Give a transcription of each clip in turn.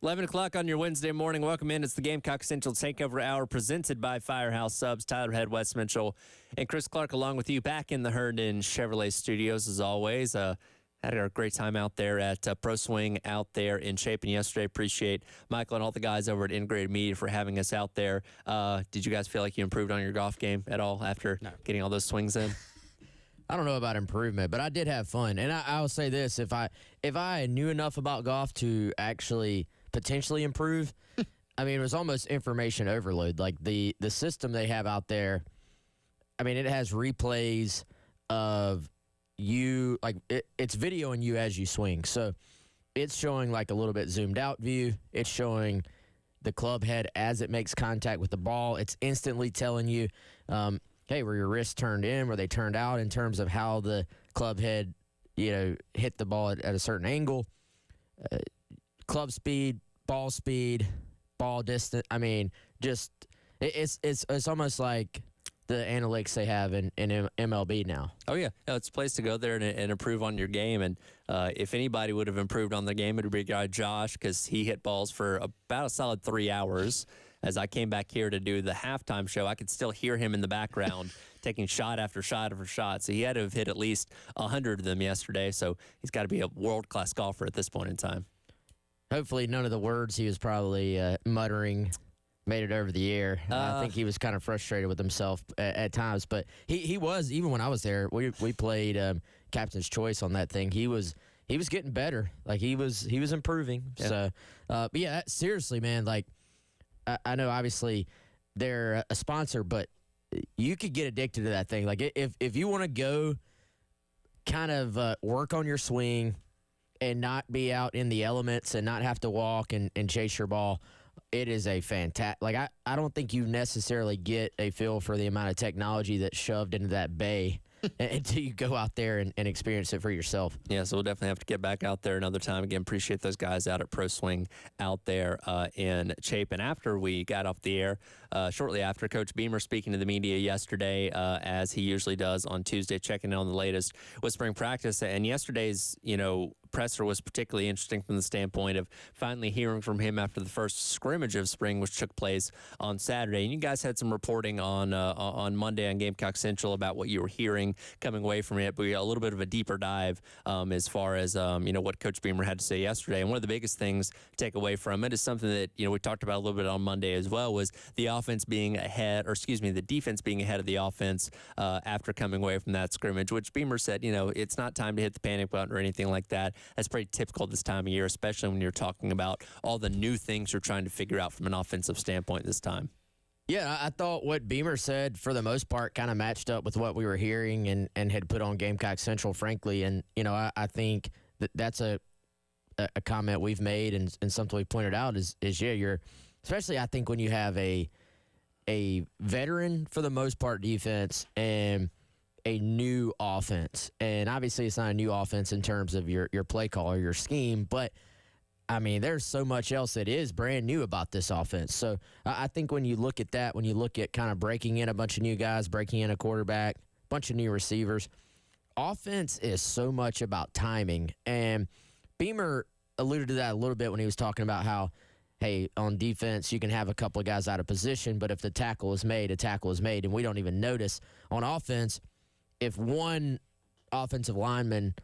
11 o'clock on your Wednesday morning. Welcome in. It's the Gamecock Central Takeover Hour presented by Firehouse Subs. Tyler Head, Wes Mitchell, and Chris Clark along with you back in the Herndon Chevrolet studios as always. Had a great time out there at Pro Swing out there in Chapin yesterday. Appreciate Michael and all the guys over at Integrated Media for having us out there. Did you guys feel like you improved on your golf game at all after getting all those swings in? I don't know about improvement, but I did have fun. And I'll say this, if I knew enough about golf to actually potentially improve, I mean, it was almost information overload. Like the system they have out there, I mean, it has replays of you, like it's videoing you as you swing. So it's showing like a little bit zoomed out view. It's showing the club head as it makes contact with the ball. It's instantly telling you, hey, were your wrists turned in? Were they turned out in terms of how the club head, hit the ball at a certain angle? Club speed, ball distance. I mean, just it's almost like the analytics they have in MLB now. Oh, yeah. No, it's a place to go there and improve on your game. And if anybody would have improved on the game, it would be guy Josh, because he hit balls for about a solid 3 hours. As I came back here to do the halftime show, I could still hear him in the background taking shot after shot after shot. So he had to have hit at least 100 of them yesterday. So he's got to be a world-class golfer at this point in time. Hopefully none of the words he was probably muttering made it over the air. I think he was kind of frustrated with himself at times. But he was, even when I was there, we played Captain's Choice on that thing. He was getting better. Like, he was improving. Yeah. So, but yeah, seriously, man, like, I know obviously they're a sponsor, but you could get addicted to that thing. Like, if you want to go kind of work on your swing and not be out in the elements and not have to walk and chase your ball, it is a fantastic. Like, I don't think you necessarily get a feel for the amount of technology that's shoved into that bay until you go out there and experience it for yourself. Yeah, so we'll definitely have to get back out there another time. Again, appreciate those guys out at Pro Swing out there in Chapin. After we got off the air, shortly after, Coach Beamer speaking to the media yesterday, as he usually does on Tuesday, checking in on the latest with spring practice. And yesterday's, presser was particularly interesting from the standpoint of finally hearing from him after the first scrimmage of spring, which took place on Saturday. And you guys had some reporting on Monday on Gamecock Central about what you were hearing coming away from it, but we got a little bit of a deeper dive as far as what Coach Beamer had to say yesterday. And one of the biggest things to take away from it is something that we talked about a little bit on Monday as well, was the offense being ahead, the defense being ahead of the offense after coming away from that scrimmage, which Beamer said, it's not time to hit the panic button or anything like that. That's pretty typical this time of year, especially when you're talking about all the new things you're trying to figure out from an offensive standpoint this time. Yeah, I thought what Beamer said, for the most part, kind of matched up with what we were hearing and had put on Gamecock Central, frankly. And, I think that's a comment we've made and something we pointed out is you're, especially I think when you have a veteran, for the most part, defense and a new offense. And obviously it's not a new offense in terms of your play call or your scheme, but I mean, there's so much else that is brand new about this offense. So I think when you look at that, when you look at kind of breaking in a bunch of new guys, breaking in a quarterback, bunch of new receivers, offense is so much about timing. And Beamer alluded to that a little bit when he was talking about how, hey, on defense, you can have a couple of guys out of position, but if the tackle is made, a tackle is made, and we don't even notice. On offense, if one offensive lineman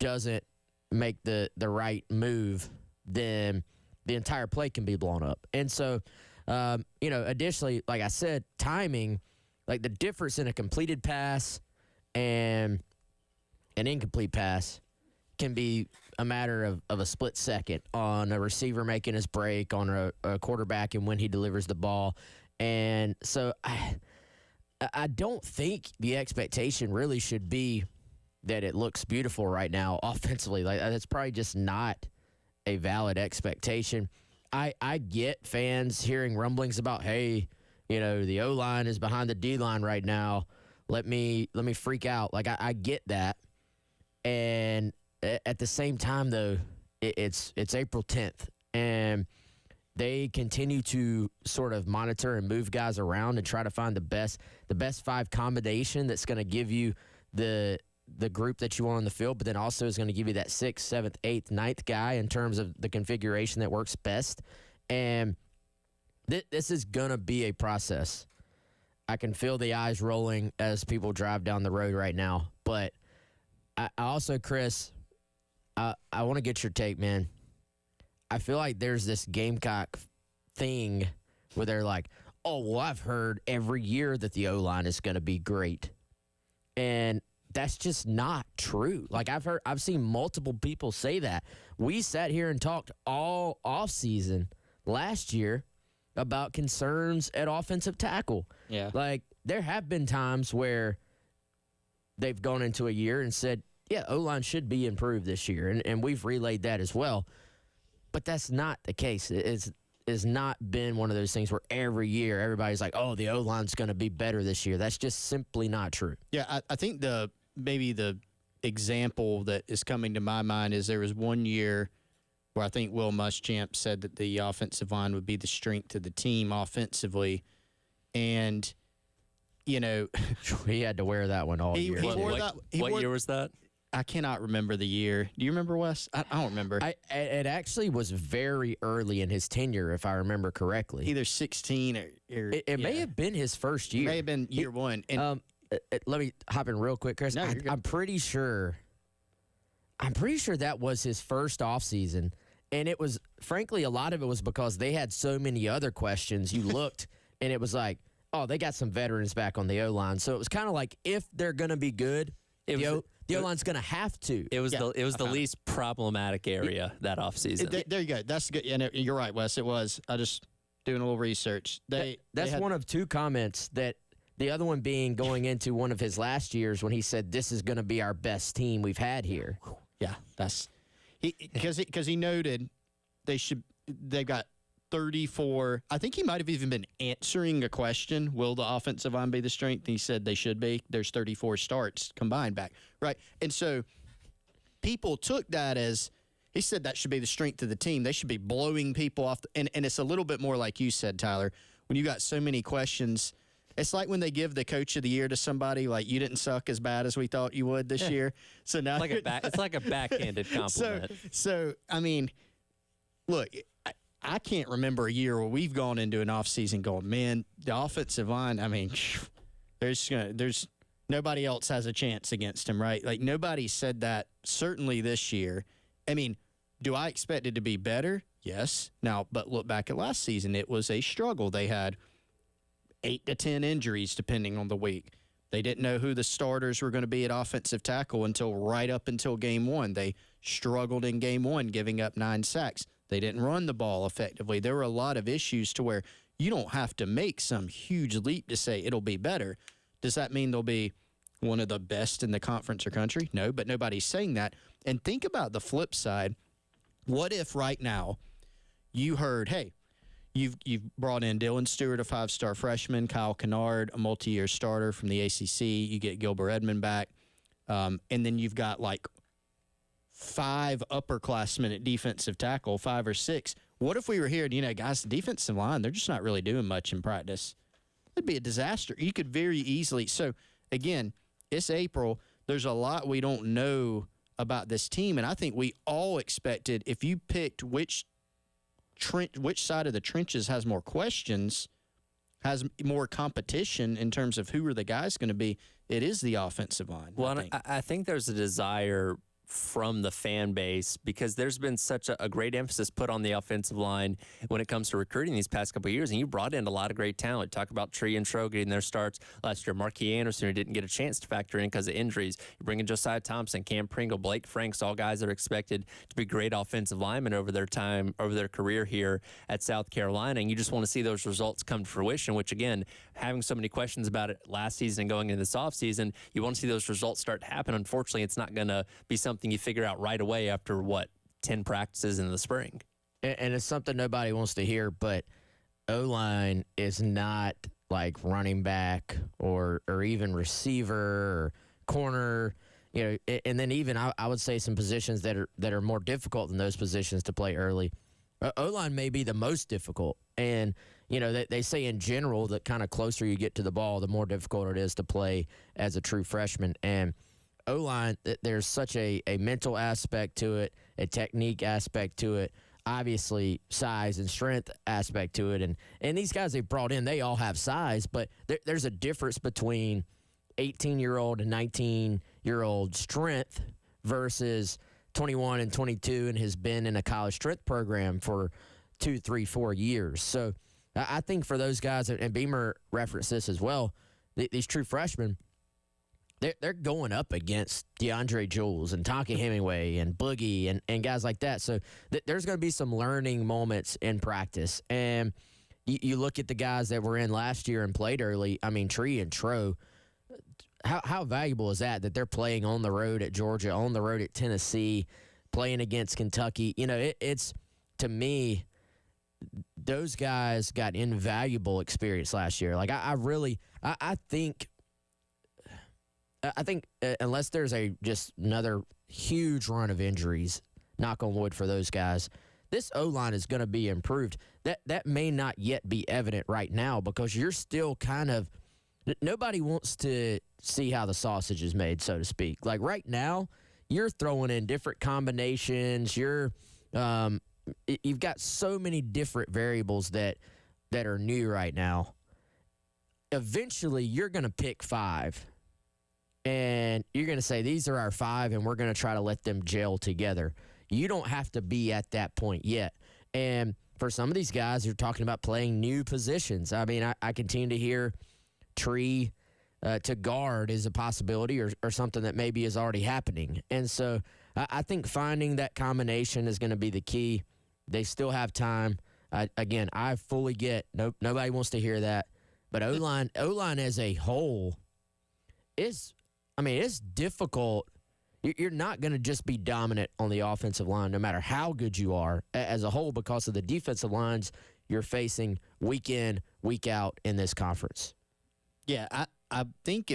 doesn't make the right move, then the entire play can be blown up. And so, additionally, like I said, timing, like the difference in a completed pass and an incomplete pass can be a matter of a split second on a receiver making his break, on a quarterback and when he delivers the ball. And so I don't think the expectation really should be that it looks beautiful right now offensively. Like, that's probably just not a valid expectation. I get fans hearing rumblings about, hey, the O-line is behind the D-line right now. Let me freak out. Like, I get that. And at the same time, though, it's April 10th, and they continue to sort of monitor and move guys around and try to find the best 5 combination that's going to give you the the group that you want on the field, but then also is going to give you that 6th, 7th, 8th, 9th guy in terms of the configuration that works best. And this is going to be a process. I can feel the eyes rolling as people drive down the road right now. But I also, Chris, I want to get your take, man. I feel like there's this Gamecock thing where they're like, oh, well, I've heard every year that the O-line is going to be great. And that's just not true. Like, I've seen multiple people say that. We sat here and talked all offseason last year about concerns at offensive tackle. Yeah. Like, there have been times where they've gone into a year and said, yeah, O-line should be improved this year. And we've relayed that as well. But that's not the case. It's not been one of those things where every year everybody's like, oh, the O-line's going to be better this year. That's just simply not true. Yeah, I think maybe the example that is coming to my mind is there was one year where I think Will Muschamp said that the offensive line would be the strength of the team offensively. And, you know, he had to wear that one all year. What year was that? I cannot remember the year. Do you remember, Wes? I don't remember. It actually was very early in his tenure, if I remember correctly. Either 16 or it may have been his first year. It may have been year one. And let me hop in real quick, Chris. No, you're good. I'm pretty sure that was his first offseason. And it was, frankly, a lot of it was because they had so many other questions. You looked, and it was like, oh, they got some veterans back on the O-line. So it was kind of like, if they're going to be good, the O-line's going to have to. It was the least problematic area that offseason. There you go. That's good. And you're right, Wes. It was. I just doing a little research. That's one of two comments that the other one being going into one of his last years when he said, this is going to be our best team we've had here. Yeah, that's because he noted they've got 34. I think he might have even been answering a question. Will the offensive line be the strength? He said they should be. There's 34 starts combined back, right? And so people took that as he said that should be the strength of the team. They should be blowing people off. And it's a little bit more like you said, Tyler, when you got so many questions. It's like when they give the coach of the year to somebody, like, you didn't suck as bad as we thought you would this year. So now it's like a backhanded compliment. So I mean, look, I can't remember a year where we've gone into an offseason going, man, the offensive line, I mean, there's nobody else has a chance against him, right? Like, nobody said that, certainly this year. I mean, do I expect it to be better? Yes. Now, but look back at last season. It was a struggle. They had 8 to 10 injuries depending on the week. They didn't know who the starters were going to be at offensive tackle until right up until game one. They struggled in game one, giving up 9 sacks. They didn't run the ball effectively. There were a lot of issues to where you don't have to make some huge leap to say it'll be better. Does that mean they'll be one of the best in the conference or country? No, but nobody's saying that. And think about the flip side. What if right now you heard, hey, you've brought in Dylan Stewart, a 5-star freshman, Kyle Kennard, a multi-year starter from the ACC. You get Gilbert Edmond back. And then you've got like 5 upperclassmen at defensive tackle, 5 or 6. What if we were here and, guys, the defensive line, they're just not really doing much in practice. It'd be a disaster. You could very easily. So, again, it's April. There's a lot we don't know about this team. And I think we all expected, if you picked which side of the trenches has more questions, has more competition in terms of who are the guys going to be, it is the offensive line. Well, I think there's a desire from the fan base because there's been such a great emphasis put on the offensive line when it comes to recruiting these past couple of years, and you brought in a lot of great talent. Talk about Tree and Tro getting their starts last year. Marquis Anderson, who didn't get a chance to factor in because of injuries. You bring in Josiah Thompson, Cam Pringle, Blake Franks, all guys that are expected to be great offensive linemen over their career here at South Carolina, and you just want to see those results come to fruition, which, again, having so many questions about it last season and going into this offseason, you want to see those results start to happen. Unfortunately, it's not going to be something you figure out right away after 10 practices in the spring. And it's something nobody wants to hear, but O-line is not like running back or even receiver or corner, and then even I would say some positions that are more difficult than those positions to play early. O-line may be the most difficult, and they say in general that kind of closer you get to the ball, the more difficult it is to play as a true freshman. And O-line, there's such a mental aspect to it, a technique aspect to it, obviously size and strength aspect to it. And these guys they've brought in, they all have size, but there's a difference between 18-year-old and 19-year-old strength versus 21 and 22 and has been in a college strength program for 2, 3, 4 years. So I think for those guys, and Beamer referenced this as well, these true freshmen, they're going up against DeAndre Jules and Tonka Hemingway and Boogie and guys like that. So there's going to be some learning moments in practice. And you look at the guys that were in last year and played early. I mean, Tree and Tro, how valuable is that they're playing on the road at Georgia, on the road at Tennessee, playing against Kentucky? You know, it's to me, those guys got invaluable experience last year. Like I think unless there's just another huge run of injuries, knock on wood for those guys, this O-line is going to be improved. That may not yet be evident right now because you're still kind of – nobody wants to see how the sausage is made, so to speak. Like right now, you're throwing in different combinations. You've got so many different variables that are new right now. Eventually, you're going to pick 5. And you're going to say, these are our 5, and we're going to try to let them gel together. You don't have to be at that point yet. And for some of these guys, you're talking about playing new positions. I mean, I continue to hear Tree to guard is a possibility or something that maybe is already happening. And so I think finding that combination is going to be the key. They still have time. Again, I fully get nobody wants to hear that. But O-line as a whole is – I mean, it's difficult. You're not going to just be dominant on the offensive line no matter how good you are as a whole because of the defensive lines you're facing week in, week out in this conference. Yeah, I think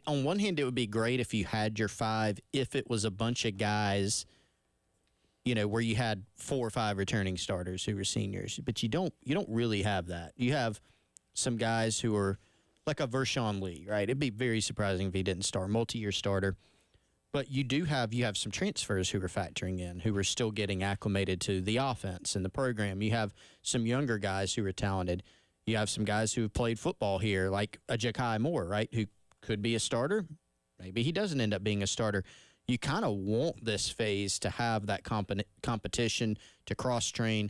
on one hand, it would be great if you had your 5, if it was a bunch of guys, where you had 4 or 5 returning starters who were seniors. But you don't really have that. You have some guys who are like a Vershawn Lee, right? It'd be very surprising if he didn't start, multi-year starter. But you have some transfers who are factoring in, who are still getting acclimated to the offense and the program. You have some younger guys who are talented. You have some guys who have played football here, like a Ja'Kai Moore, right, who could be a starter. Maybe he doesn't end up being a starter. You kind of want this phase to have that competition, to cross-train,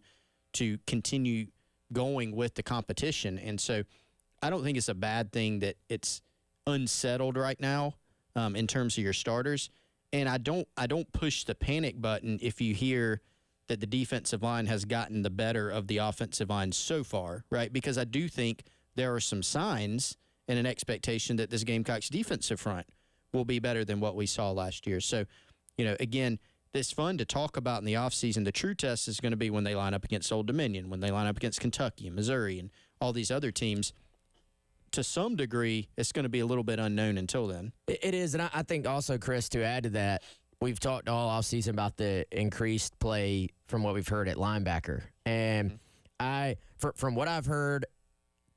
to continue going with the competition. And so I don't think it's a bad thing that it's unsettled right now in terms of your starters. And I don't push the panic button if you hear that the defensive line has gotten the better of the offensive line so far, right? Because I do think there are some signs and an expectation that this Gamecocks defensive front will be better than what we saw last year. So, again, it's fun to talk about in the offseason. The true test is going to be when they line up against Old Dominion, when they line up against Kentucky and Missouri and all these other teams. To some degree, it's going to be a little bit unknown until then. It is, and I think also, Chris, to add to that, we've talked all offseason about the increased play from what we've heard at linebacker. And from what I've heard,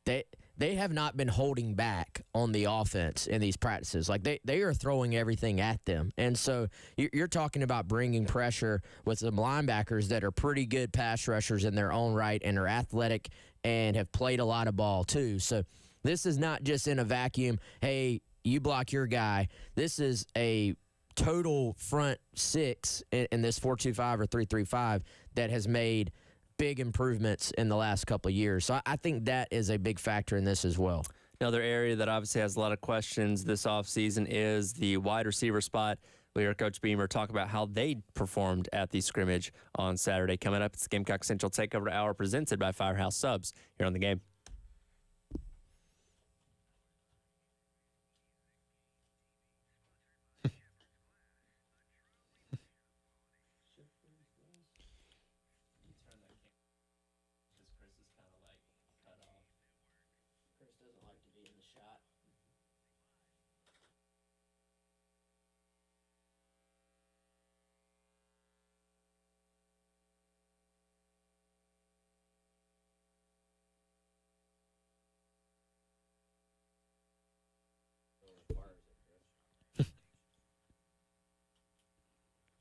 they have not been holding back on the offense in these practices. Like, they are throwing everything at them. And so you're talking about bringing pressure with some linebackers that are pretty good pass rushers in their own right and are athletic and have played a lot of ball too. So this is not just in a vacuum, hey, you block your guy. This is a total front 6 in this 4-2-5 or 3-3-5 that has made big improvements in the last couple of years. So I think that is a big factor in this as well. Another area that obviously has a lot of questions this offseason is the wide receiver spot. We heard Coach Beamer talk about how they performed at the scrimmage on Saturday. Coming up, it's Gamecock Central Takeover Hour presented by Firehouse Subs here on The Game.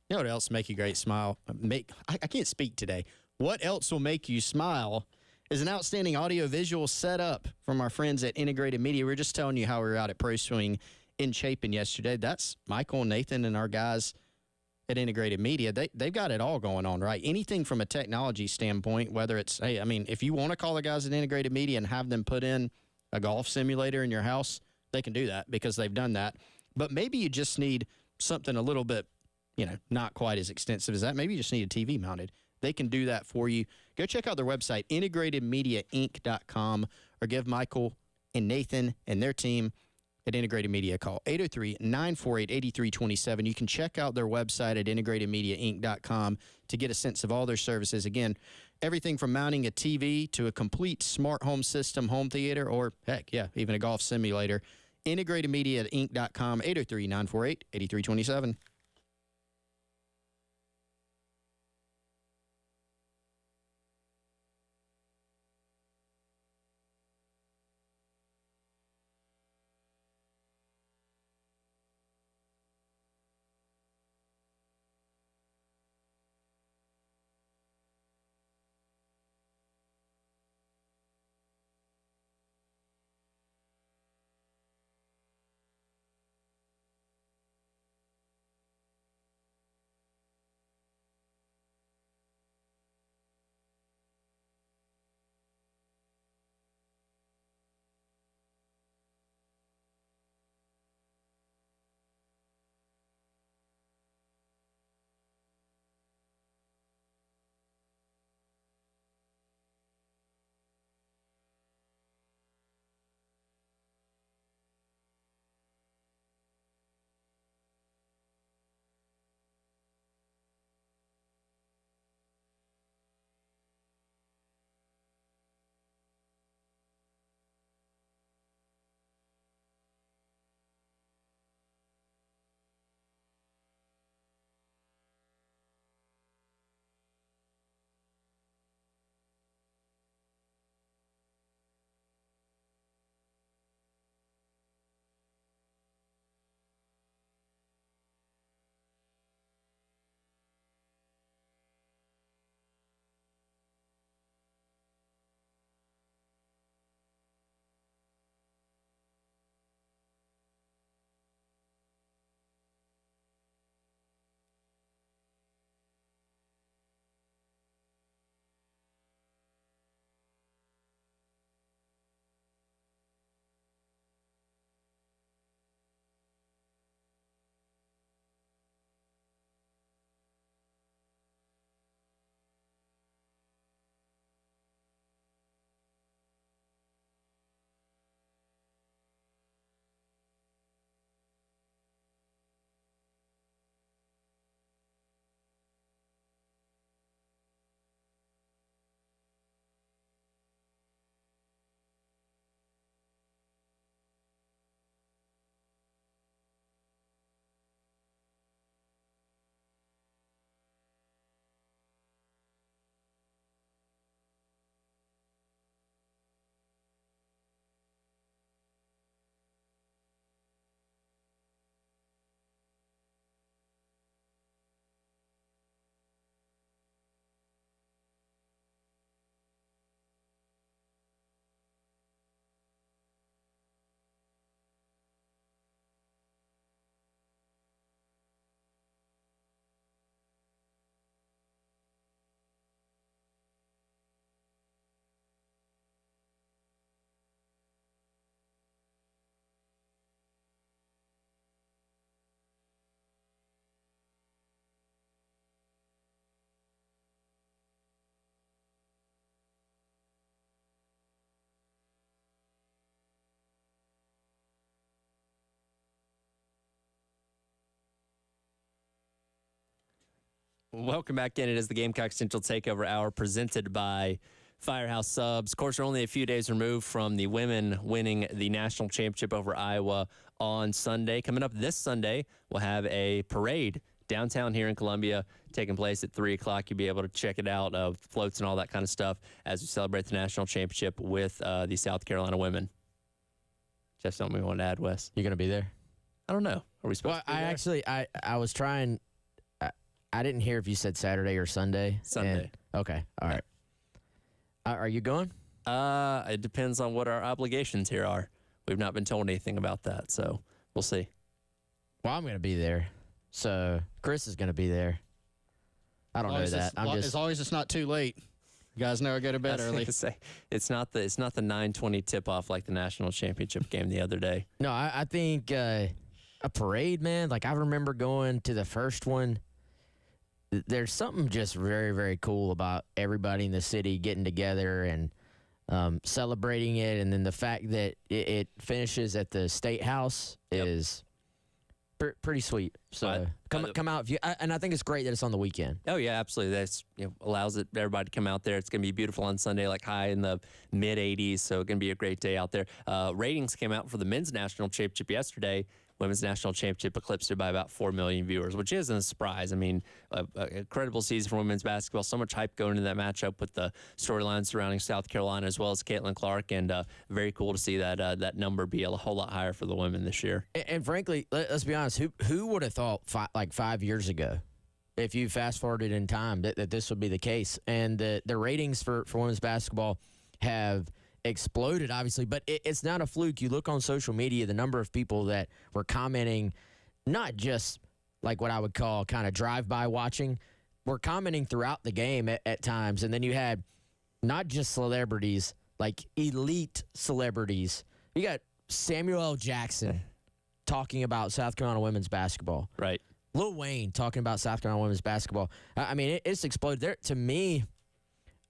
You know what else make you great smile? I can't speak today. What else will make you smile is an outstanding audio-visual setup from our friends at Integrated Media. We were just telling you how we were out at Pro Swing in Chapin yesterday. That's Michael, Nathan, and our guys at Integrated Media. They've got it all going on, right? Anything from a technology standpoint, whether it's, hey, I mean, if you want to call the guys at Integrated Media and have them put in a golf simulator in your house, they can do that because they've done that. But maybe you just need something a little bit, not quite as extensive as that. Maybe you just need a TV mounted. They can do that for you. Go check out their website, integratedmediainc.com, or give Michael and Nathan and their team at Integrated Media a call, 803-948-8327. You can check out their website at integratedmediainc.com to get a sense of all their services. Again, everything from mounting a TV to a complete smart home system, home theater, or heck, yeah, even a golf simulator. IntegratedMediaInc.com, 803-948-8327. Welcome back in. It is the Gamecock Central Takeover Hour presented by Firehouse Subs. Of course, we're only a few days removed from the women winning the national championship over Iowa on Sunday. Coming up this Sunday, we'll have a parade downtown here in Columbia taking place at 3 o'clock. You'll be able to check it out, floats and all that kind of stuff as we celebrate the national championship with the South Carolina women. Just something we want to add, Wes. You going to be there? I don't know. Are we supposed to be there? I was trying. I didn't hear if you said Saturday or Sunday. Sunday. Okay. All right. Are you going? It depends on what our obligations here are. We've not been told anything about that, so we'll see. Well, I'm going to be there. So Chris is going to be there. I don't know that. As long as it's not too late. You guys know I go to bed early. Say, it's not the 9:20 tip off like the national championship game the other day. No, I think a parade, man. Like I remember going to the first one. There's something just very, very cool about everybody in the city getting together and celebrating it, and then the fact that it finishes at the State House is pretty sweet. So come out if you, and I think it's great that it's on the weekend. Oh yeah, absolutely. That's allows everybody to come out there. It's going to be beautiful on Sunday, like high in the mid 80s. So it's going to be a great day out there. Ratings came out for the men's national championship yesterday. Women's national championship eclipsed it by about 4 million viewers, which isn't a surprise. I mean, a incredible season for women's basketball. So much hype going into that matchup with the storyline surrounding South Carolina as well as Caitlin Clark, and very cool to see that that number be a whole lot higher for the women this year. And frankly, let's be honest, who would have thought 5 years ago, if you fast forwarded in time, that this would be the case? And the ratings for women's basketball have exploded, obviously, but it's not a fluke. You look on social media, the number of people that were commenting, not just like what I would call kind of drive-by watching, were commenting throughout the game at times. And then you had not just celebrities, like elite celebrities. You got Samuel L. Jackson talking about South Carolina women's basketball. Right. Lil Wayne talking about South Carolina women's basketball. I mean, it's exploded. There, to me,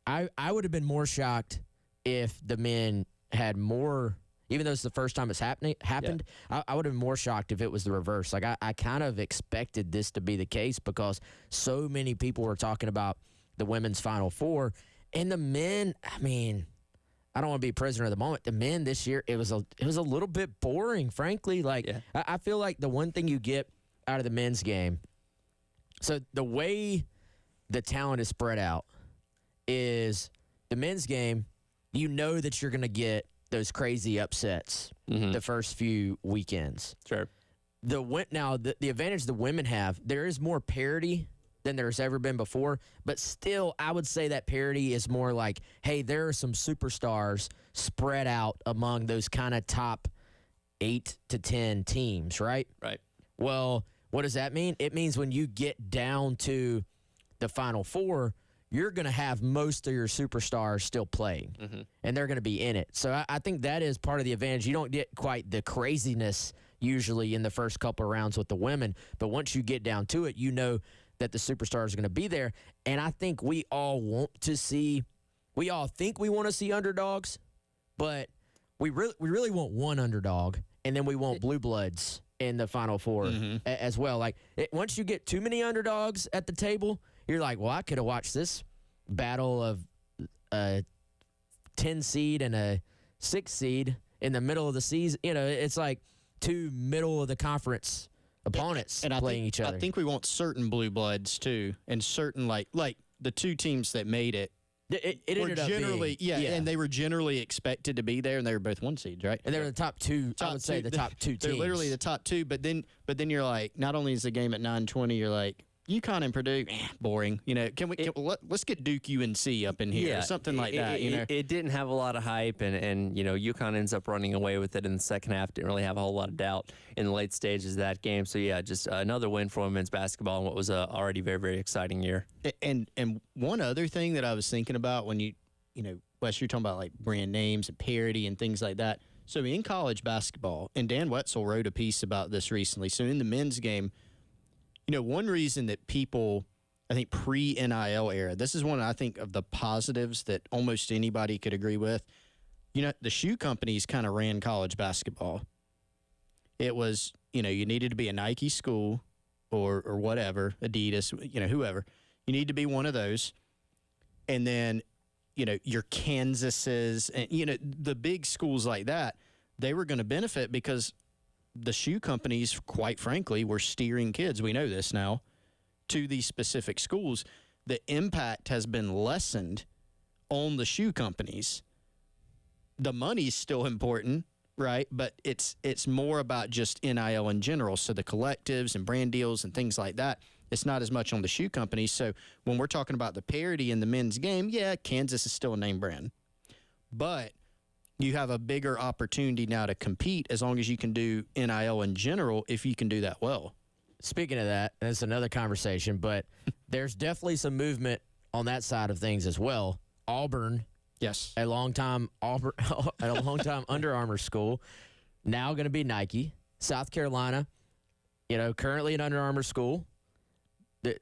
I would have been more shocked if the men had more, even though it's the first time it's happened. Yeah. I would have been more shocked if it was the reverse. Like I kind of expected this to be the case because so many people were talking about the women's Final Four, and the men. I mean, I don't want to be prisoner of the moment. The men this year, it was a little bit boring, frankly. Like I feel like the one thing you get out of the men's game, so the way the talent is spread out is the men's game. You know that you're going to get those crazy upsets the first few weekends. Sure. Now, the advantage the women have, there is more parity than there's ever been before, but still, I would say that parity is more like, hey, there are some superstars spread out among those kind of top 8 to 10 teams, right? Right. Well, what does that mean? It means when you get down to the Final Four, you're going to have most of your superstars still playing, and they're going to be in it. So I think that is part of the advantage. You don't get quite the craziness usually in the first couple of rounds with the women, but once you get down to it, you know that the superstars are going to be there. And I think we all think we want to see underdogs, but we really want one underdog, and then we want blue bloods in the Final Four as well. Like once you get too many underdogs at the table, you're like, well, I could have watched this battle of a 10 seed and a 6 seed in the middle of the season. You know, it's like two middle of the conference opponents playing each other. I think we want certain blue bloods too, and certain like the two teams that made it. It ended up generally, being, and they were generally expected to be there, and they were both 1 seeds, right? And they were the top two. I would say the top 2 teams. They're literally the top 2. But then you're like, not only is the game at 9:20, you're like, UConn and Purdue, boring. You know, let's get Duke UNC up in here, or something like that. It didn't have a lot of hype, and UConn ends up running away with it in the second half. Didn't really have a whole lot of doubt in the late stages of that game. So yeah, just another win for women's basketball in what was already very, very exciting year. And one other thing that I was thinking about when Wes, you're talking about like brand names and parity and things like that. So in college basketball, and Dan Wetzel wrote a piece about this recently. So in the men's game, one reason that people, I think pre-NIL era, this is one I think of the positives that almost anybody could agree with. The shoe companies kind of ran college basketball. It was, you needed to be a Nike school or whatever, Adidas, whoever. You need to be one of those. And then, your Kansases and, the big schools like that, they were going to benefit because the shoe companies, quite frankly, were steering kids, we know this now, to these specific schools. The impact has been lessened on the shoe companies. The money's still important, right? But it's more about just NIL in general. So the collectives and brand deals and things like that, It's not as much on the shoe companies. So when we're talking about the parity in the men's game, yeah, Kansas is still a name brand. But you have a bigger opportunity now to compete as long as you can do NIL in general, if you can do that well. Speaking of that, that's another conversation, but there's definitely some movement on that side of things as well. Auburn, yes, a long time Under Armour school, now going to be Nike. South Carolina, currently an Under Armour school.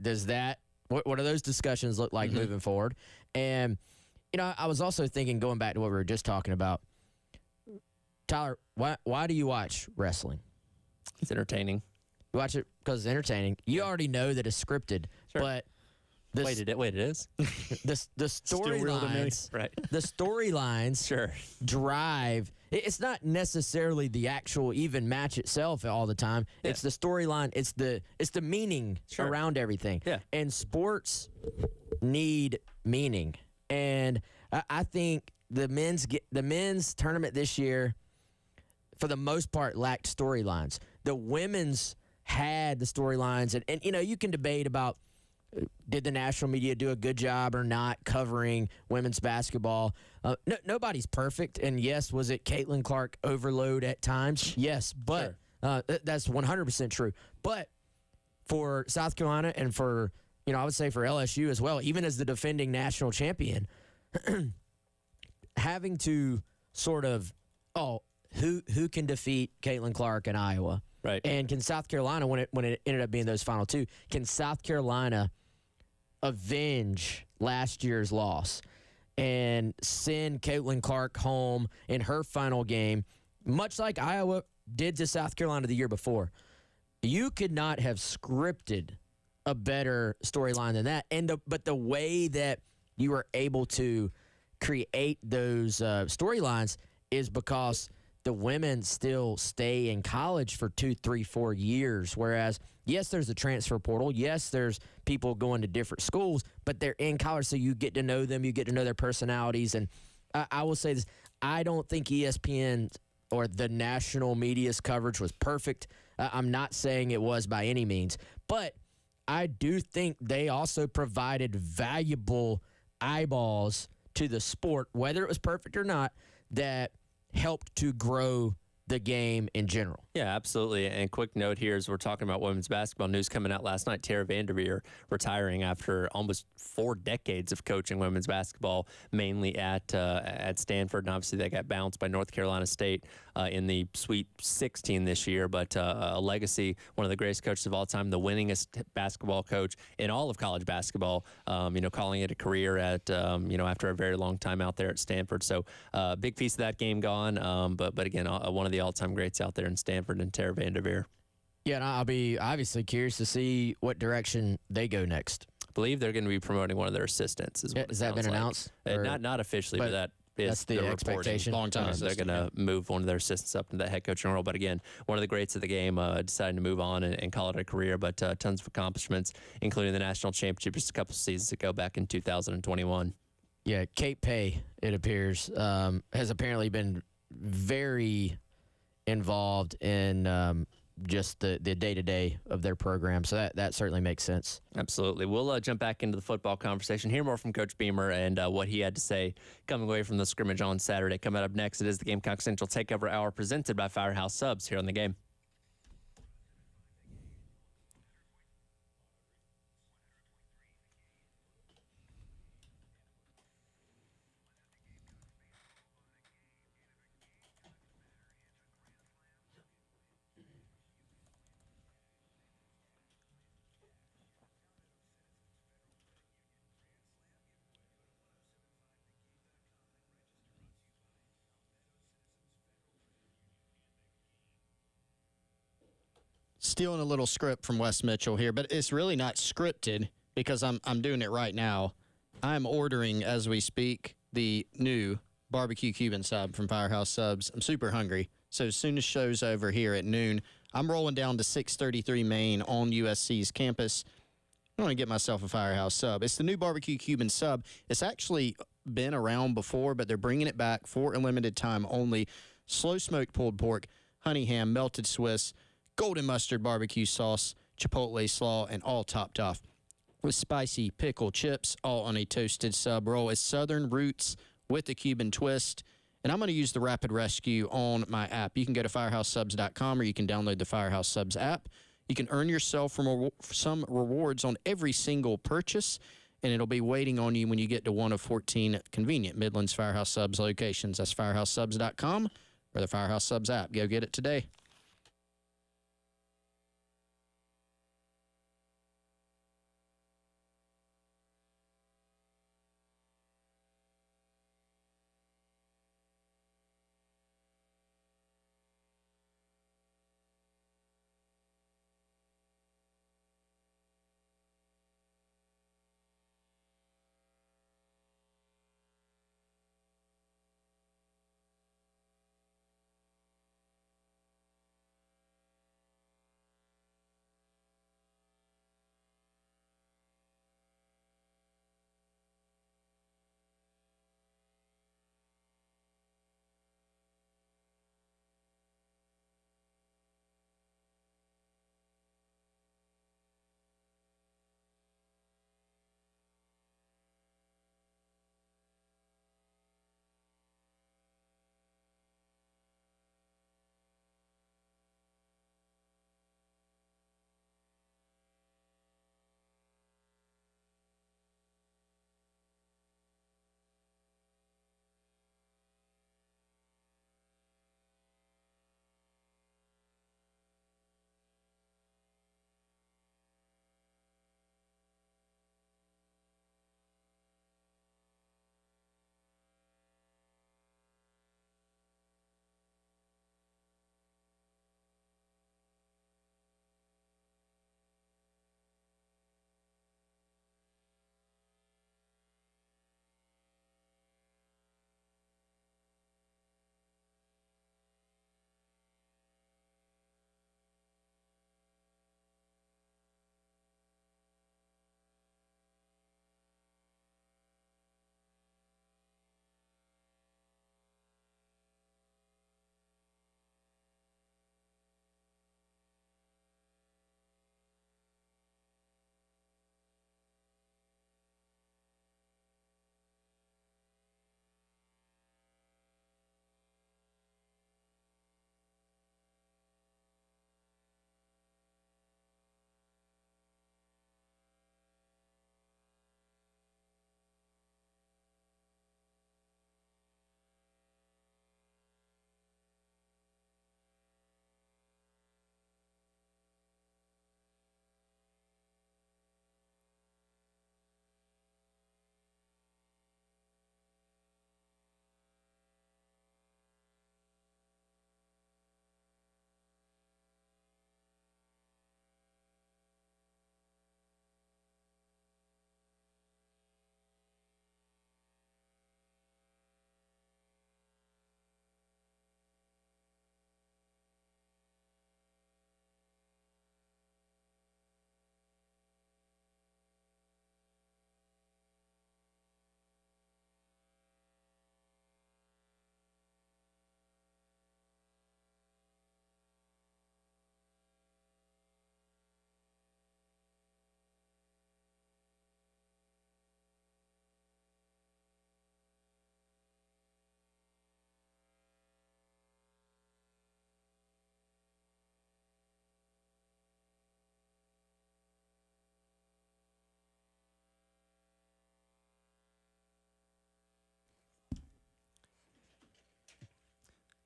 Does that? What do those discussions look like moving forward? And I was also thinking, going back to what we were just talking about, Tyler, why do you watch wrestling? It's entertaining. You watch it because it's entertaining. You already know that it's scripted, Sure. but Wait, it is? the storylines, Right. the storylines Sure. drive. It's not necessarily the actual even match itself all the time. Yeah. It's the storyline. It's the meaning Sure. around everything. Yeah. And sports need meaning. And I think the men's tournament this year, for the most part, lacked storylines. The women's had the storylines, and you can debate about, did the national media do a good job or not covering women's basketball? Nobody's perfect, and yes, was it Caitlin Clark overload at times? Yes, but that's 100% true. But for South Carolina and for, I would say for LSU as well, even as the defending national champion, having to sort of, who can defeat Caitlin Clark in Iowa? Right. And can South Carolina, when it ended up being those final two, can South Carolina avenge last year's loss and send Caitlin Clark home in her final game, much like Iowa did to South Carolina the year before? You could not have scripted a better storyline than that. But the way that you were able to create those storylines is because the women still stay in college for 2, 3, 4 years. Whereas, yes, there's a transfer portal. Yes, there's people going to different schools, but they're in college, so you get to know them. You get to know their personalities. And I will say this. I don't think ESPN or the national media's coverage was perfect. I'm not saying it was by any means. But I do think they also provided valuable eyeballs to the sport, whether it was perfect or not, that helped to grow the game in general. Yeah, absolutely. And quick note here, as we're talking about women's basketball news coming out last night, Tara Vanderveer retiring after almost 4 decades of coaching women's basketball, mainly at Stanford. And obviously they got bounced by North Carolina State in the Sweet 16 this year. But a legacy, one of the greatest coaches of all time, the winningest basketball coach in all of college basketball, calling it a career at, after a very long time out there at Stanford. So big piece of that game gone. But again, one of the all-time greats out there in Stanford and Tara Vanderveer. Yeah, and I'll be obviously curious to see what direction they go next. I believe they're going to be promoting one of their assistants. Has that been announced? Not officially, but that is that's the expectation. Long time. They're going to move one of their assistants up into that head coaching role. But again, one of the greats of the game deciding to move on and call it a career. But tons of accomplishments, including the national championship just a couple seasons ago back in 2021. Yeah, Kate Pay, it appears, has apparently been very involved in just the day-to-day of their program. So that certainly makes sense. Absolutely. We'll jump back into the football conversation, hear more from Coach Beamer and what he had to say coming away from the scrimmage on Saturday. Coming up next, it is the Gamecock Central Takeover Hour presented by Firehouse Subs here on The Game. Stealing a little script from Wes Mitchell here, but it's really not scripted because I'm doing it right now. I'm ordering, as we speak, the new barbecue Cuban sub from Firehouse Subs. I'm super hungry. So as soon as show's over here at noon, I'm rolling down to 633 Main on USC's campus. I want to get myself a Firehouse sub. It's the new barbecue Cuban sub. It's actually been around before, but they're bringing it back for a limited time only. Slow smoked pulled pork, honey ham, melted Swiss, golden mustard barbecue sauce, chipotle slaw, and all topped off with spicy pickle chips, all on a toasted sub roll. It's Southern Roots with a Cuban twist. And I'm going to use the Rapid Rescue on my app. You can go to firehousesubs.com or you can download the Firehouse Subs app. You can earn yourself some rewards on every single purchase, and it'll be waiting on you when you get to one of 14 convenient Midlands Firehouse Subs locations. That's firehousesubs.com or the Firehouse Subs app. Go get it today.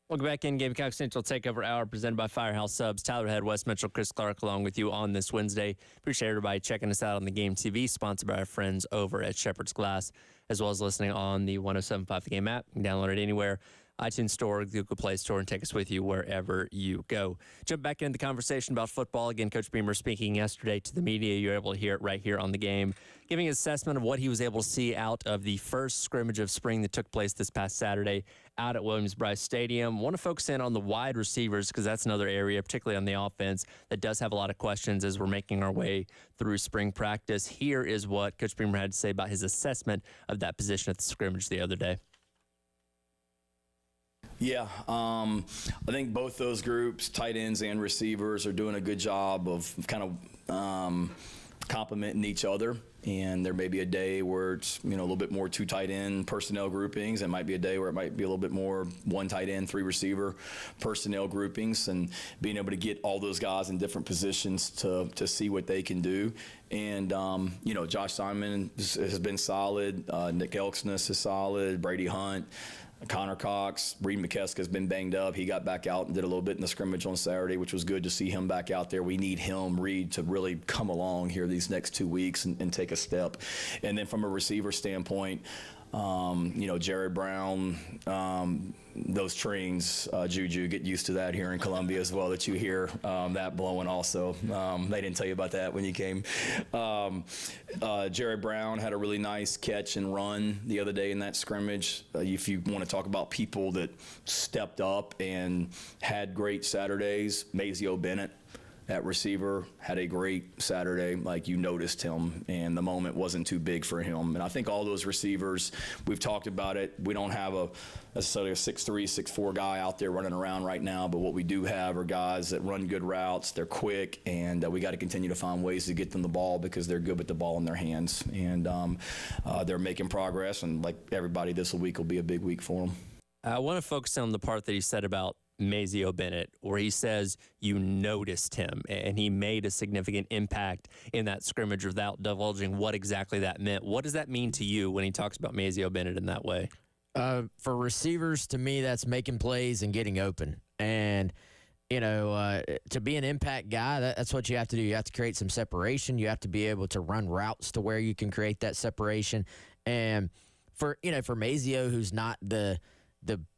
Welcome back in Gamecock Central Takeover Hour presented by Firehouse Subs. Tyler Head, Wes Mitchell, Chris Clark along with you on this Wednesday. Appreciate everybody checking us out on the Game TV, sponsored by our friends over at Shepherd's Glass, as well as listening on the 107.5 The Game app. You can download it anywhere. iTunes Store, Google Play Store, and take us with you wherever you go. Jump back into the conversation about football. Again, Coach Beamer speaking yesterday to the media. You're able to hear it right here on the game, giving an assessment of what he was able to see out of the first scrimmage of spring that took place this past Saturday out at Williams-Brice Stadium. Want to focus in on the wide receivers because that's another area, particularly on the offense, that does have a lot of questions as we're making our way through spring practice. Here is what Coach Beamer had to say about his assessment of that position at the scrimmage the other day. Yeah, I think both those groups, tight ends and receivers, are doing a good job of kind of complementing each other. And there may be a day where it's, a little bit more two tight end personnel groupings. It might be a day where it might be a little bit more one tight end, three receiver personnel groupings, and being able to get all those guys in different positions to see what they can do. And, Josh Simon has been solid. Nick Elksness is solid. Brady Hunt. Connor Cox, Reed McKeska's been banged up. He got back out and did a little bit in the scrimmage on Saturday, which was good to see him back out there. We need him, Reed, to really come along here these next 2 weeks and take a step. And then from a receiver standpoint, Jared Brown, those trains, Juju, get used to that here in Columbia as well, that you hear that blowing also. They didn't tell you about that when you came. Jared Brown had a really nice catch and run the other day in that scrimmage. If you want to talk about people that stepped up and had great Saturdays, Mazio Bennett at receiver had a great Saturday. Like, you noticed him, and the moment wasn't too big for him. And I think all those receivers, we've talked about it. We don't have necessarily a 6'3", 6'4" guy out there running around right now, but what we do have are guys that run good routes. They're quick, and we got to continue to find ways to get them the ball because they're good with the ball in their hands. And they're making progress, and like everybody, this week will be a big week for them. I want to focus on the part that he said about Mazio Bennett, where he says you noticed him and he made a significant impact in that scrimmage without divulging what exactly that meant. What does that mean to you when he talks about Mazio Bennett in that way? For receivers, to me, that's making plays and getting open. And, to be an impact guy, that's what you have to do. You have to create some separation. You have to be able to run routes to where you can create that separation. And for Mazio, who's not the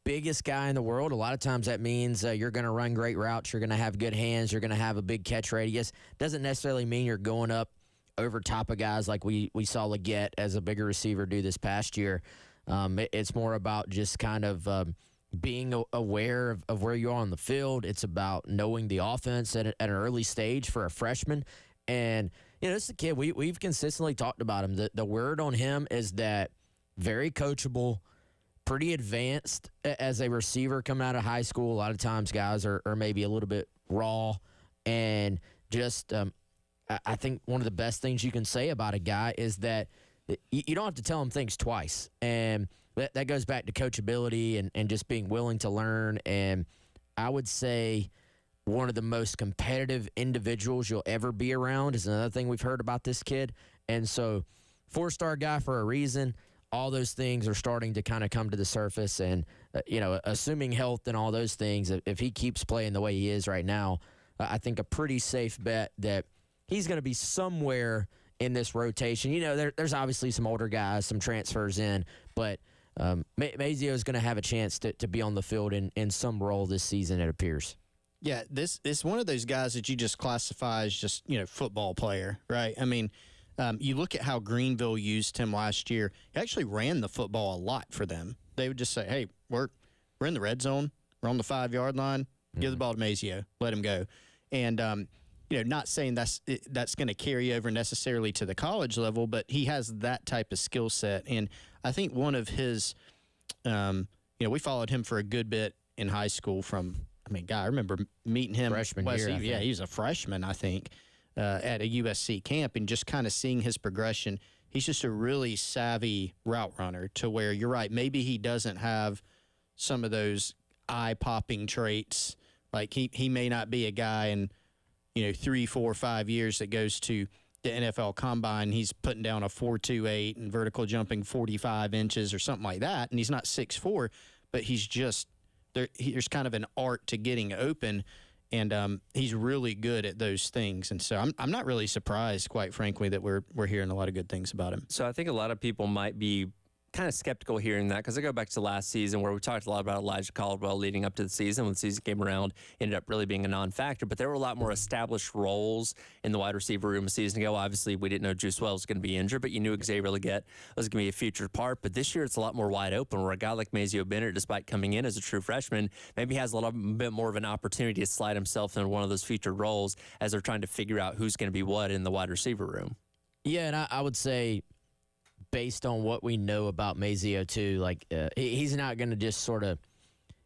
biggest guy in the world, a lot of times that means you're going to run great routes, you're going to have good hands, you're going to have a big catch radius. Doesn't necessarily mean you're going up over top of guys like we saw Leggett as a bigger receiver do this past year. It's more about just kind of being aware of where you are on the field. It's about knowing the offense at an early stage for a freshman. And, this is a kid, we've consistently talked about him. The word on him is that very coachable, pretty advanced as a receiver coming out of high school. A lot of times guys are maybe a little bit raw, and just I think one of the best things you can say about a guy is that you don't have to tell him things twice. And that goes back to coachability and just being willing to learn. And I would say one of the most competitive individuals you'll ever be around is another thing we've heard about this kid. And so 4-star guy for a reason. All those things are starting to kind of come to the surface, and, assuming health and all those things, if he keeps playing the way he is right now, I think a pretty safe bet that he's going to be somewhere in this rotation. There's obviously some older guys, some transfers in, but Mazio is going to have a chance to be on the field in some role this season, it appears. Yeah, this is one of those guys that you just classify as just, football player, right? I mean, you look at how Greenville used him last year. He actually ran the football a lot for them. They would just say, hey, we're in the red zone. We're on the 5-yard line. Give the ball to Mazio. Let him go. And, not saying that's going to carry over necessarily to the college level, but he has that type of skill set. And I think one of his, we followed him for a good bit in high school I remember meeting him. Freshman year, yeah, he was a freshman, I think. At a USC camp, and just kind of seeing his progression. He's just a really savvy route runner, to where you're right, maybe he doesn't have some of those eye-popping traits. Like he may not be a guy in 3, 4, 5 years that goes to the NFL Combine. He's putting down a 4.28 and vertical jumping 45 inches or something like that, and he's not 6'4", but he's just there's kind of an art to getting open. And he's really good at those things. And so I'm not really surprised, quite frankly, that we're hearing a lot of good things about him. So I think a lot of people might be kind of skeptical hearing that, because I go back to last season where we talked a lot about Elijah Caldwell leading up to the season. When the season came around, ended up really being a non-factor, but there were a lot more established roles in the wide receiver room a season ago. Obviously, we didn't know Juice Wells was going to be injured, but you knew Xavier Leggett was going to be a featured part. But this year, it's a lot more wide open, where a guy like Mazio Bennett, despite coming in as a true freshman, maybe has a little bit more of an opportunity to slide himself into one of those featured roles as they're trying to figure out who's going to be what in the wide receiver room. Yeah, and I would say, based on what we know about Mazio too, he's not going to just sort of,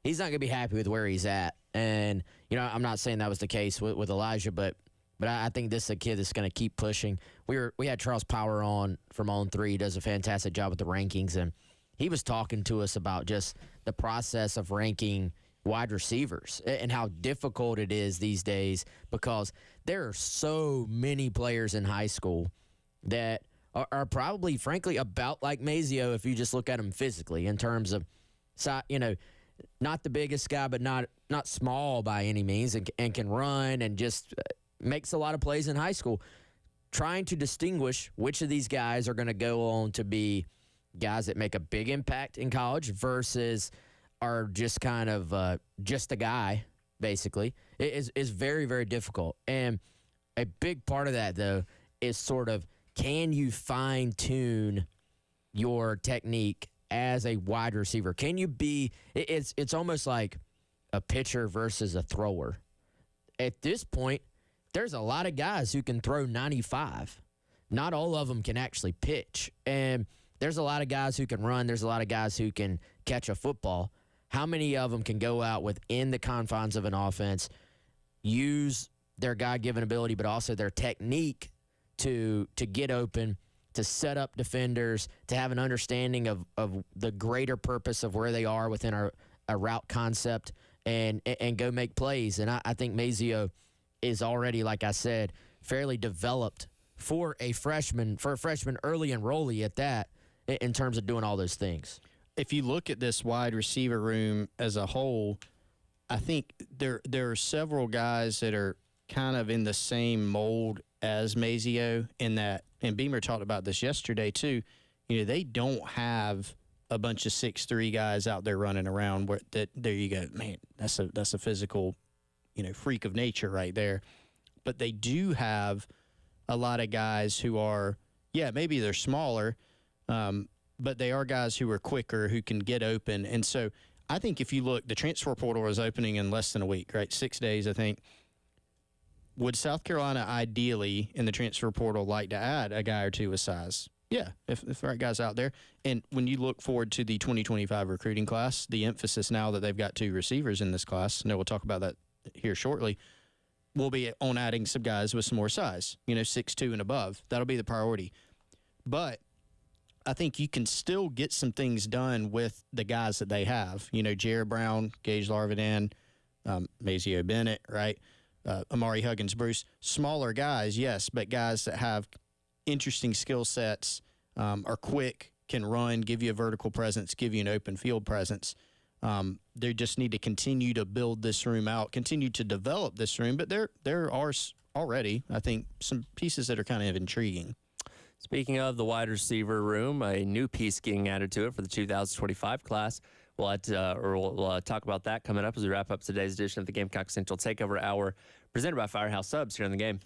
he's not going to be happy with where he's at. And, you know, I'm not saying that was the case with Elijah, but I think this is a kid that's going to keep pushing. We had Charles Power on from On 3. He does a fantastic job with the rankings, and he was talking to us about just the process of ranking wide receivers and how difficult it is these days because there are so many players in high school that are probably, frankly, about like Mazio if you just look at him physically in terms of, you know, not the biggest guy, but not small by any means, and can run and just makes a lot of plays in high school. Trying to distinguish which of these guys are going to go on to be guys that make a big impact in college versus are just kind of just a guy, basically, is very, very difficult. And a big part of that, though, is sort of can you fine-tune your technique as a wide receiver? Can you be – it's almost like a pitcher versus a thrower. At this point, there's a lot of guys who can throw 95. Not all of them can actually pitch. And there's a lot of guys who can run. There's a lot of guys who can catch a football. How many of them can go out within the confines of an offense, use their God-given ability, but also their technique to get open, to set up defenders, to have an understanding of the greater purpose of where they are within a route concept and go make plays. And I think Mazio is already, like I said, fairly developed for a freshman early enrollee at that in terms of doing all those things. If you look at this wide receiver room as a whole, I think there are several guys that are kind of in the same mold as Mazio in that, and Beamer talked about this yesterday too, you know, they don't have a bunch of 6'3" guys out there running around where there you go, man, that's a physical, you know, freak of nature right there. But they do have a lot of guys who are, yeah, maybe they're smaller, but they are guys who are quicker, who can get open. And so I think if you look, the transfer portal is opening in less than a week, right? 6 days, I think. Would South Carolina ideally in the transfer portal like to add a guy or two with size? Yeah, if the right guy's out there. And when you look forward to the 2025 recruiting class, the emphasis now that they've got 2 receivers in this class, and we'll talk about that here shortly, will be on adding some guys with some more size, you know, 6'2" and above. That'll be the priority. But I think you can still get some things done with the guys that they have. You know, Jared Brown, Gage Larvidan, Mazio Bennett, right? Amari Huggins, Bruce, smaller guys, yes, but guys that have interesting skill sets, are quick, can run, give you a vertical presence, give you an open field presence. They just need to continue to build this room out, continue to develop this room, but there are already, I think, some pieces that are kind of intriguing. Speaking of the wide receiver room, a new piece getting added to it for the 2025 class. We'll talk about that coming up as we wrap up today's edition of the Gamecock Central Takeover Hour, presented by Firehouse Subs here on the game.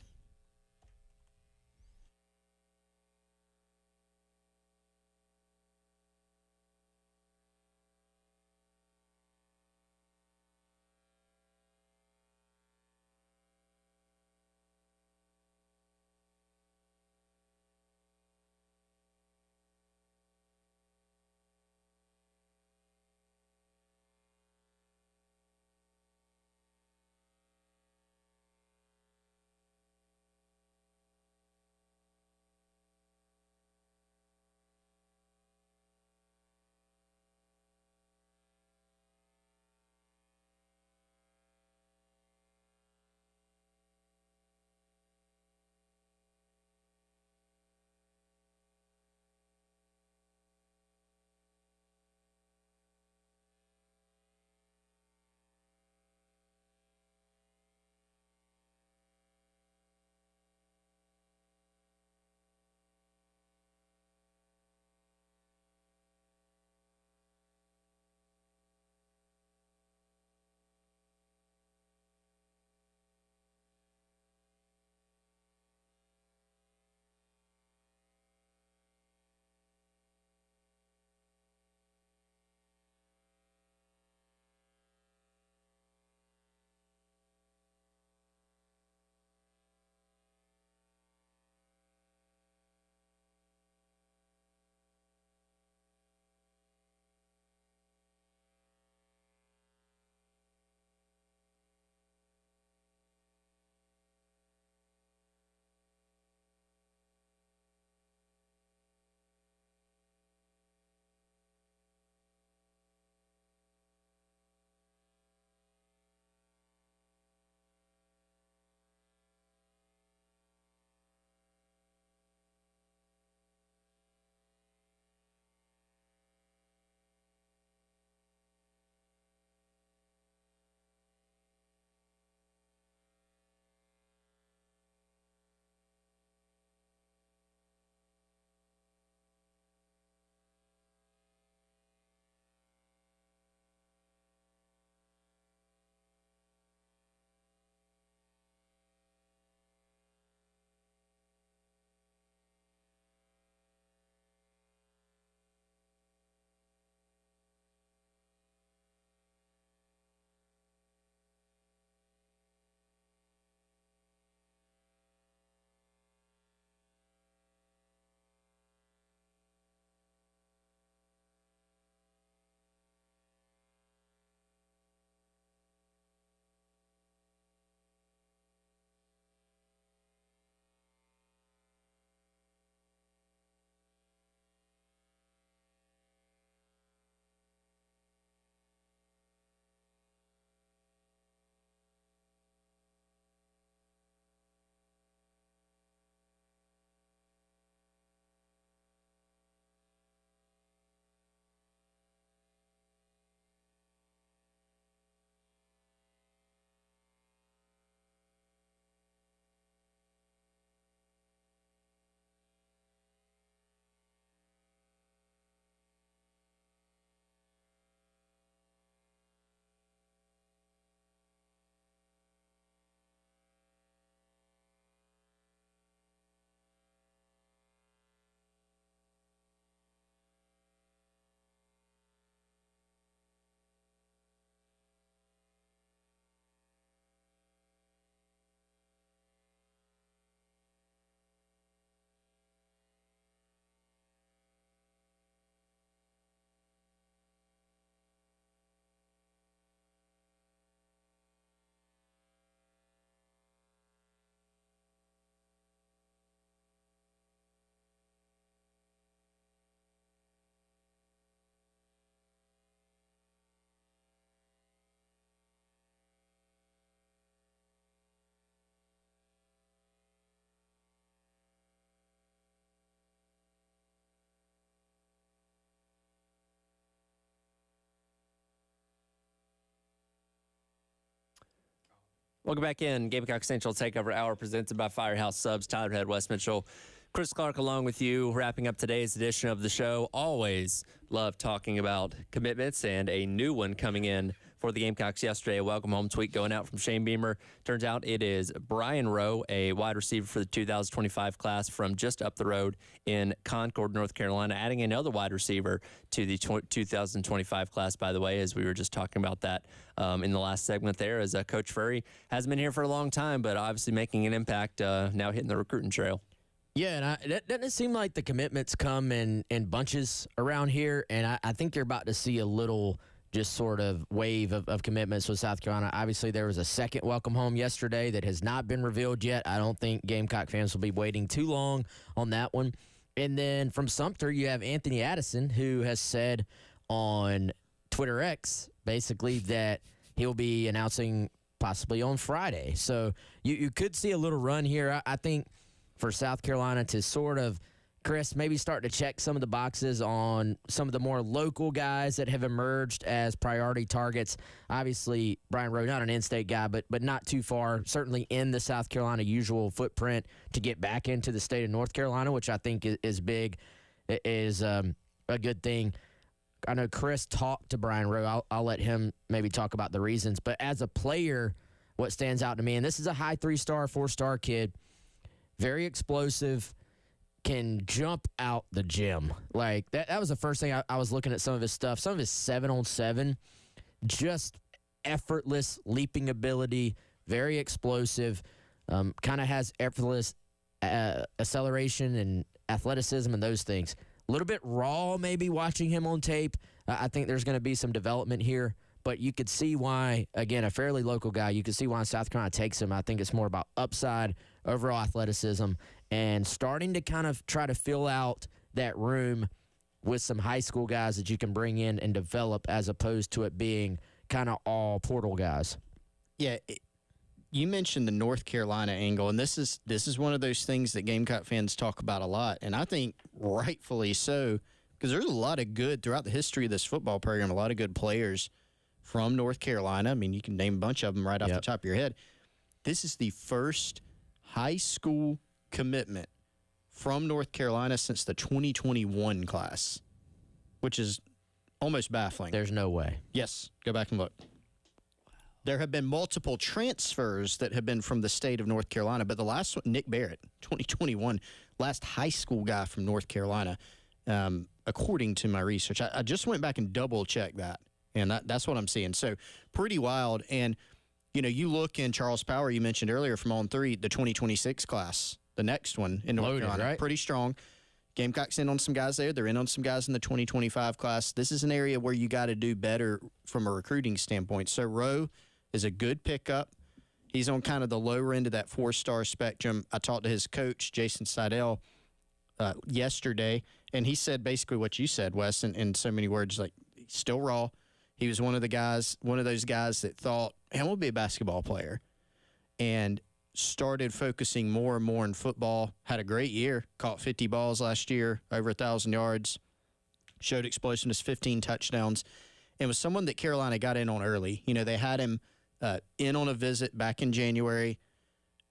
Welcome back in. Gamecock Central Takeover Hour presented by Firehouse Subs. Tyler Head, Wes Mitchell, Chris Clark along with you, wrapping up today's edition of the show. Always love talking about commitments and a new one coming in for the Gamecocks yesterday. A welcome home tweet going out from Shane Beamer. Turns out it is Brian Rowe, a wide receiver for the 2025 class from just up the road in Concord, North Carolina, adding another wide receiver to the 2025 class, by the way, as we were just talking about that in the last segment there, as Coach Furry hasn't been here for a long time, but obviously making an impact now hitting the recruiting trail. Yeah, and doesn't it seem like the commitments come in bunches around here? And I think you're about to see a little just sort of wave of commitments with South Carolina. Obviously, there was a second welcome home yesterday that has not been revealed yet. I don't think Gamecock fans will be waiting too long on that one. And then from Sumter, you have Anthony Addison, who has said on Twitter X, basically, that he'll be announcing possibly on Friday. So you could see a little run here. I think for South Carolina to sort of, Chris, maybe start to check some of the boxes on some of the more local guys that have emerged as priority targets. Obviously, Brian Rowe, not an in-state guy, but not too far, certainly in the South Carolina usual footprint to get back into the state of North Carolina, which I think is big, is a good thing. I know Chris talked to Brian Rowe. I'll let him maybe talk about the reasons. But as a player, what stands out to me, and this is a high 3-star, 4-star kid, very explosive, can jump out the gym. Like, that was the first thing I was looking at some of his stuff. Some of his 7-on-7, just effortless leaping ability, very explosive, kind of has effortless acceleration and athleticism and those things. A little bit raw maybe watching him on tape. I think there's going to be some development here, but you could see why, again, a fairly local guy, you could see why South Carolina takes him. I think it's more about upside, overall athleticism, and starting to kind of try to fill out that room with some high school guys that you can bring in and develop, as opposed to it being kind of all portal guys. Yeah, you mentioned the North Carolina angle, and this is one of those things that Gamecock fans talk about a lot, and I think rightfully so, because there's a lot of good, throughout the history of this football program, a lot of good players from North Carolina. I mean, you can name a bunch of them right off the top of your head. This is the first high school commitment from North Carolina since the 2021 class, which is almost baffling. There's no way. Yes, go back and look. There have been multiple transfers that have been from the state of North Carolina, but the last one, Nick Barrett, 2021, last high school guy from North Carolina, according to my research. I just went back and double-checked that, and that's what I'm seeing. So pretty wild. And, you know, you look in Charles Power, you mentioned earlier from On 3, the 2026 class, the next one in North Carolina, right? Pretty strong. Gamecock's in on some guys there. They're in on some guys in the 2025 class. This is an area where you got to do better from a recruiting standpoint. So Rowe is a good pickup. He's on kind of the lower end of that 4-star spectrum. I talked to his coach, Jason Seidel, yesterday, and he said basically what you said, Wes, in so many words, like, he's still raw. He was one of those guys that thought, hey, I'm going to be a basketball player, and started focusing more and more in football. Had a great year. Caught 50 balls last year, over 1,000 yards. Showed explosiveness, 15 touchdowns. And was someone that Carolina got in on early. You know, they had him in on a visit back in January.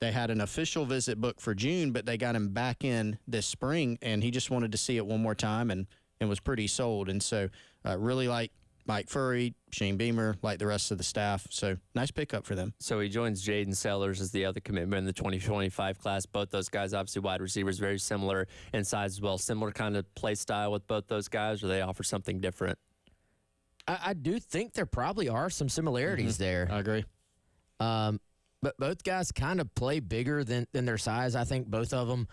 They had an official visit booked for June, but they got him back in this spring, and he just wanted to see it one more time and was pretty sold. And so really like Mike Furry, Shane Beamer, like the rest of the staff. So nice pickup for them. So he joins Jaden Sellers as the other commitment in the 2025 class. Both those guys, obviously wide receivers, very similar in size as well. Similar kind of play style with both those guys, or they offer something different? I do think there probably are some similarities there. I agree. But both guys kind of play bigger than their size. I think both of them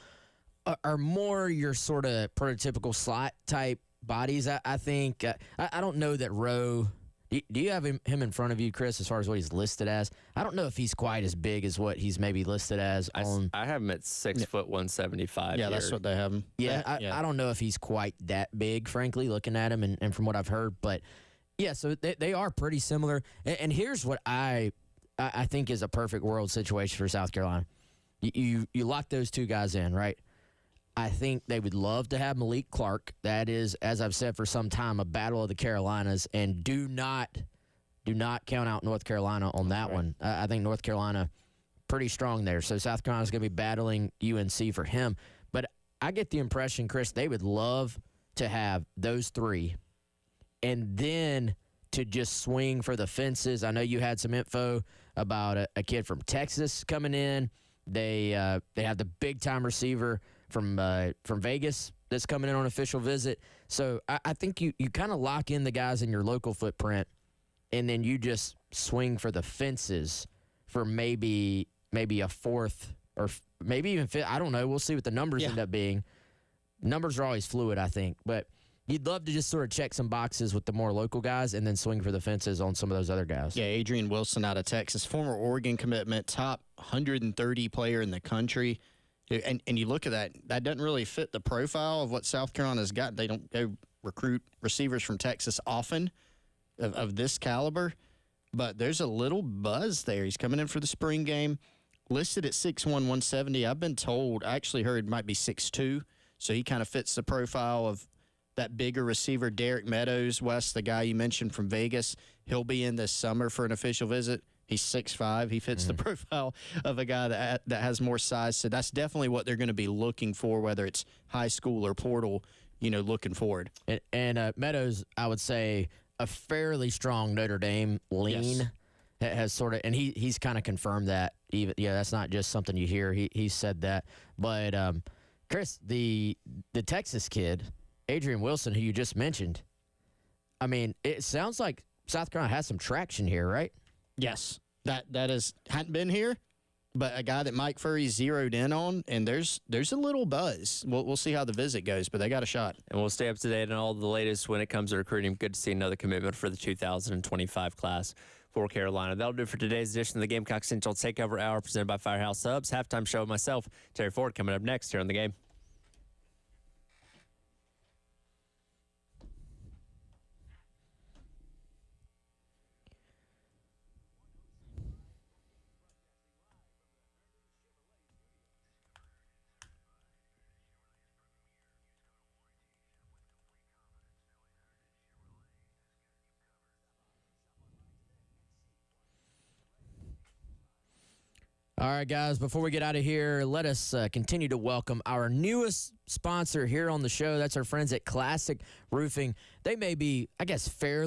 are more your sort of prototypical slot type bodies. I think I don't know that Rowe. Do you have him in front of you, Chris, as far as what he's listed as? I don't know if he's quite as big as what he's maybe listed as. I have him at 6 foot 175. Yeah, here. that's what they have him. Yeah, I don't know if he's quite that big, frankly, looking at him and from what I've heard. But yeah, so they are pretty similar. And here's what I think is a perfect world situation for South Carolina. You lock those two guys in, right? I think they would love to have Malik Clark. That is, as I've said for some time, a battle of the Carolinas. And do not do not count out North Carolina on that one. I think North Carolina pretty strong there. So South Carolina's going to be battling UNC for him. But I get the impression, Chris, they would love to have those three and then to just swing for the fences. I know you had some info about a kid from Texas coming in. They have the big-time receiver from Vegas that's coming in on official visit. So I think you kind of lock in the guys in your local footprint, and then you just swing for the fences for maybe a fourth or maybe even fifth. I don't know. We'll see what the numbers end up being. Numbers are always fluid, I think. But you'd love to just sort of check some boxes with the more local guys and then swing for the fences on some of those other guys. Yeah, Adrian Wilson out of Texas, former Oregon commitment, top 130 player in the country. And you look at that, that doesn't really fit the profile of what South Carolina's got. They don't go recruit receivers from Texas often of this caliber. But there's a little buzz there. He's coming in for the spring game, listed at 6'1", 170. I've been told, I actually heard might be 6'2", so he kind of fits the profile of that bigger receiver, Derek Meadows, Wes, the guy you mentioned from Vegas. He'll be in this summer for an official visit. He's 6'5". He fits the profile of a guy that has more size. So that's definitely what they're going to be looking for, whether it's high school or portal, looking forward. And Meadows, I would say, a fairly strong Notre Dame lean. Yes. Has sort of, and he's kind of confirmed that. Even that's not just something you hear. He said that. But Chris, the Texas kid, Adrian Wilson, who you just mentioned, I mean, it sounds like South Carolina has some traction here, right? Yes, that hadn't been here, but a guy that Mike Furry zeroed in on, and there's a little buzz. We'll see how the visit goes, but they got a shot. And we'll stay up to date on all the latest when it comes to recruiting. Good to see another commitment for the 2025 class for Carolina. That'll do it for today's edition of the Gamecock Central Takeover Hour presented by Firehouse Subs. Halftime show with myself, Terry Ford, coming up next here on the game. All right, guys, before we get out of here, let us continue to welcome our newest sponsor here on the show. That's our friends at Classic Roofing. They may be, I guess, fairly